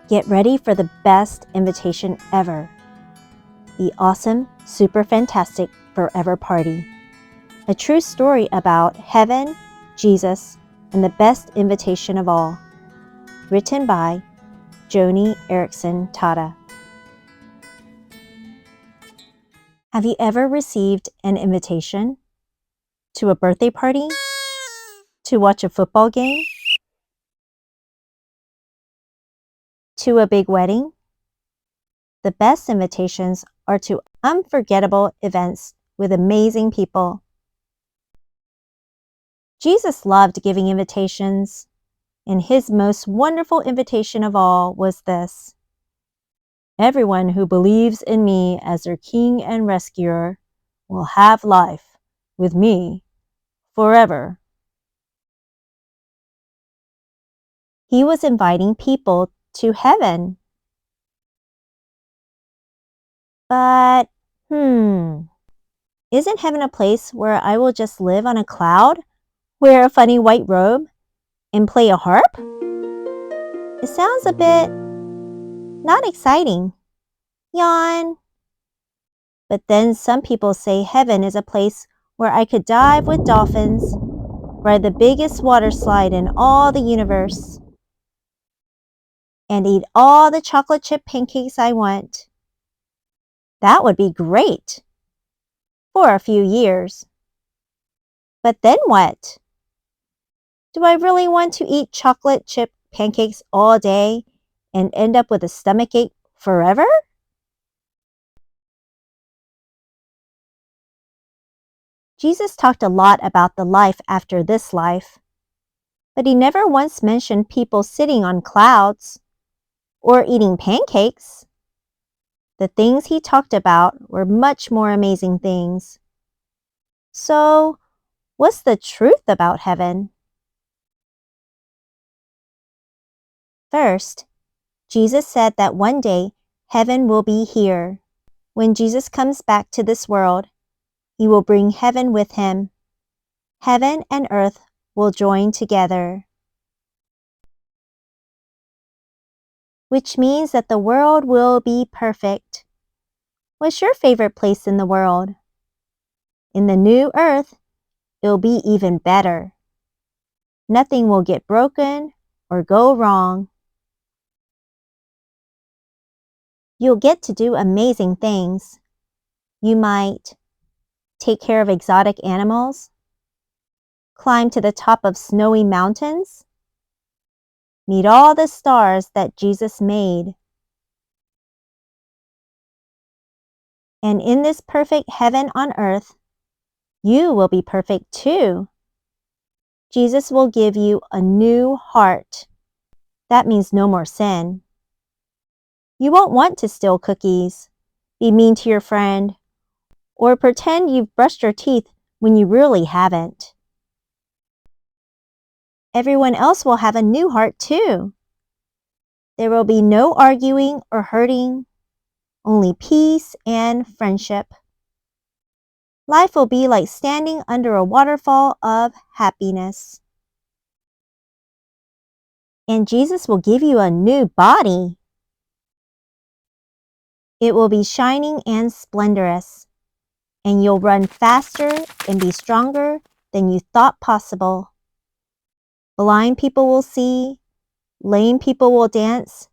Get ready for the best invitation ever. The awesome, super fantastic forever party. A true story about heaven, Jesus, and the best invitation of all. Written by Joni Eareckson Tada. Have you ever received an invitation? To a birthday party? To watch a football game? To a big wedding? The best invitations are to unforgettable events with amazing people. Jesus loved giving invitations, and his most wonderful invitation of all was this: everyone who believes in me as their King and Rescuer will have life with me forever. He was inviting people to heaven. But, isn't heaven a place where I will just live on a cloud, wear a funny white robe, and play a harp? It sounds a bit not exciting. Yawn. But then some people say heaven is a place where I could dive with dolphins, ride the biggest water slide in all the universe, and eat all the chocolate chip pancakes I want. That would be great for a few years. But then what? Do I really want to eat chocolate chip pancakes all day and end up with a stomachache forever? Jesus talked a lot about the life after this life, but he never once mentioned people sitting on clouds or eating pancakes. The things he talked about were much more amazing things. So, what's the truth about heaven? First, Jesus said that one day heaven will be here. When Jesus comes back to this world, he will bring heaven with him. Heaven and earth will join together, which means that the world will be perfect. What's your favorite place in the world? In the new earth, it'll be even better. Nothing will get broken or go wrong. You'll get to do amazing things. You might take care of exotic animals, climb to the top of snowy mountains, meet all the stars that Jesus made. And in this perfect heaven on earth, you will be perfect too. Jesus will give you a new heart. That means no more sin. You won't want to steal cookies, be mean to your friend, or pretend you've brushed your teeth when you really haven't. Everyone else will have a new heart too. There will be no arguing or hurting, only peace and friendship. Life will be like standing under a waterfall of happiness. And Jesus will give you a new body. It will be shining and splendorous, and you'll run faster and be stronger than you thought possible. Blind people will see, lame people will dance,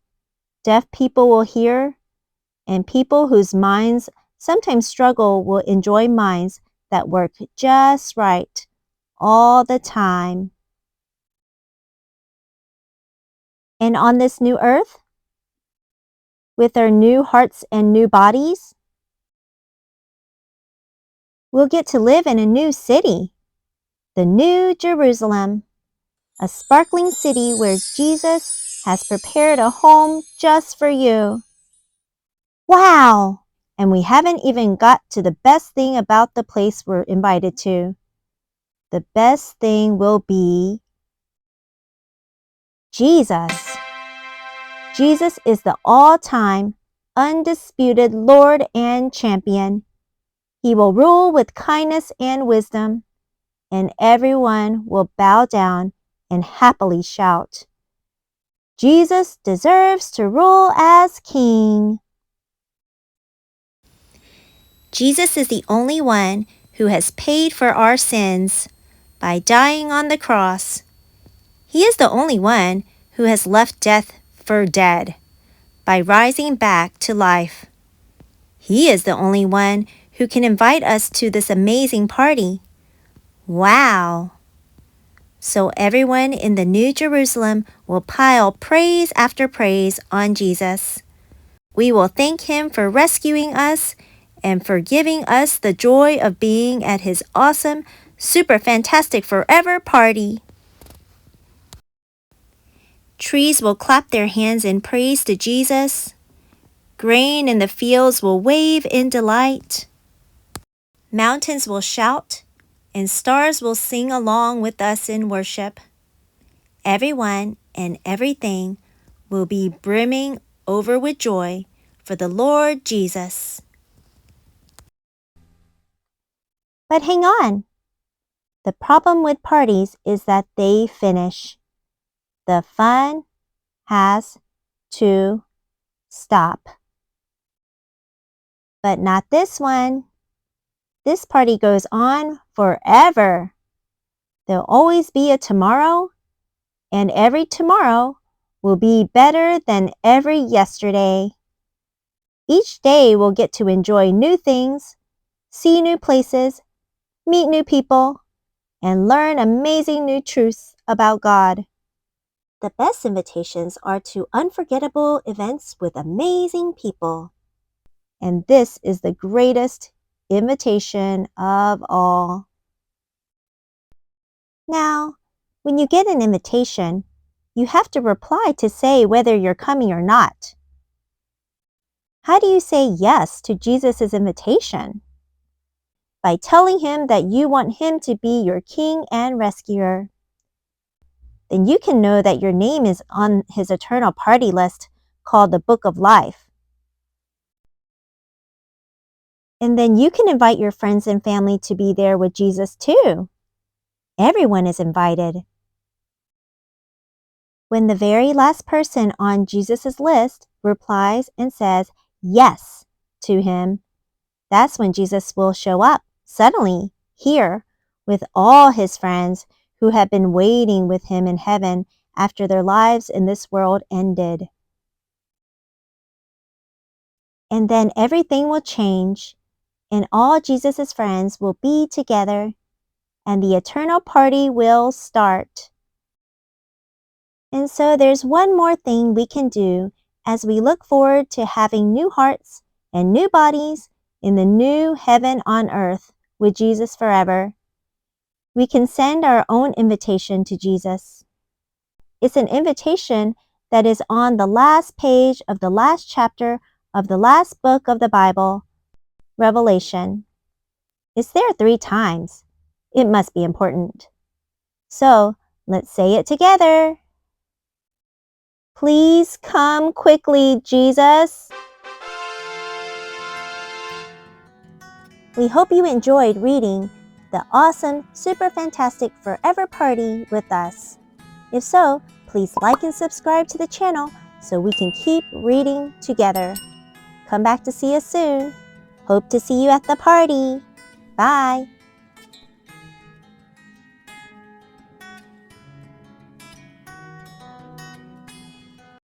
deaf people will hear, and people whose minds sometimes struggle will enjoy minds that work just right all the time. And on this new earth, with our new hearts and new bodies, we'll get to live in a new city, the New Jerusalem, a sparkling city where Jesus has prepared a home just for you. Wow! And we haven't even got to the best thing about the place we're invited to. The best thing will be Jesus. Jesus is the all-time, undisputed Lord and champion. He will rule with kindness and wisdom, and everyone will bow down and happily shout, Jesus deserves to rule as king. Jesus is the only one who has paid for our sins by dying on the cross. He is the only one who has left death for dead by rising back to life. He is the only one who can invite us to this amazing party. Wow! So everyone in the New Jerusalem will pile praise after praise on Jesus. We will thank him for rescuing us and for giving us the joy of being at his awesome, super fantastic forever party. Trees will clap their hands in praise to Jesus. Grain in the fields will wave in delight. Mountains will shout, and stars will sing along with us in worship. Everyone and everything will be brimming over with joy for the Lord Jesus. But hang on. The problem with parties is that they finish. The fun has to stop. But not this one. This party goes on forever. There'll always be a tomorrow, and every tomorrow will be better than every yesterday. Each day we'll get to enjoy new things, see new places, meet new people, and learn amazing new truths about God. The best invitations are to unforgettable events with amazing people. And this is the greatest invitation of all. Now, when you get an invitation, you have to reply to say whether you're coming or not. How do you say yes to Jesus' invitation? By telling him that you want him to be your king and rescuer. Then you can know that your name is on his eternal party list called the Book of Life. And then you can invite your friends and family to be there with Jesus too. Everyone is invited. When the very last person on Jesus' list replies and says yes to him, that's when Jesus will show up suddenly here with all his friends who have been waiting with him in heaven after their lives in this world ended. And then everything will change, and all Jesus' friends will be together, and the eternal party will start. And so there's one more thing we can do as we look forward to having new hearts and new bodies in the new heaven on earth with Jesus forever. We can send our own invitation to Jesus. It's an invitation that is on the last page of the last chapter of the last book of the Bible, Revelation. It's there 3 times. It must be important. So let's say it together. Please come quickly, Jesus. We hope you enjoyed reading the awesome, super fantastic forever party with us. If so, please like and subscribe to the channel so we can keep reading together. Come back to see us soon. Hope to see you at the party. Bye.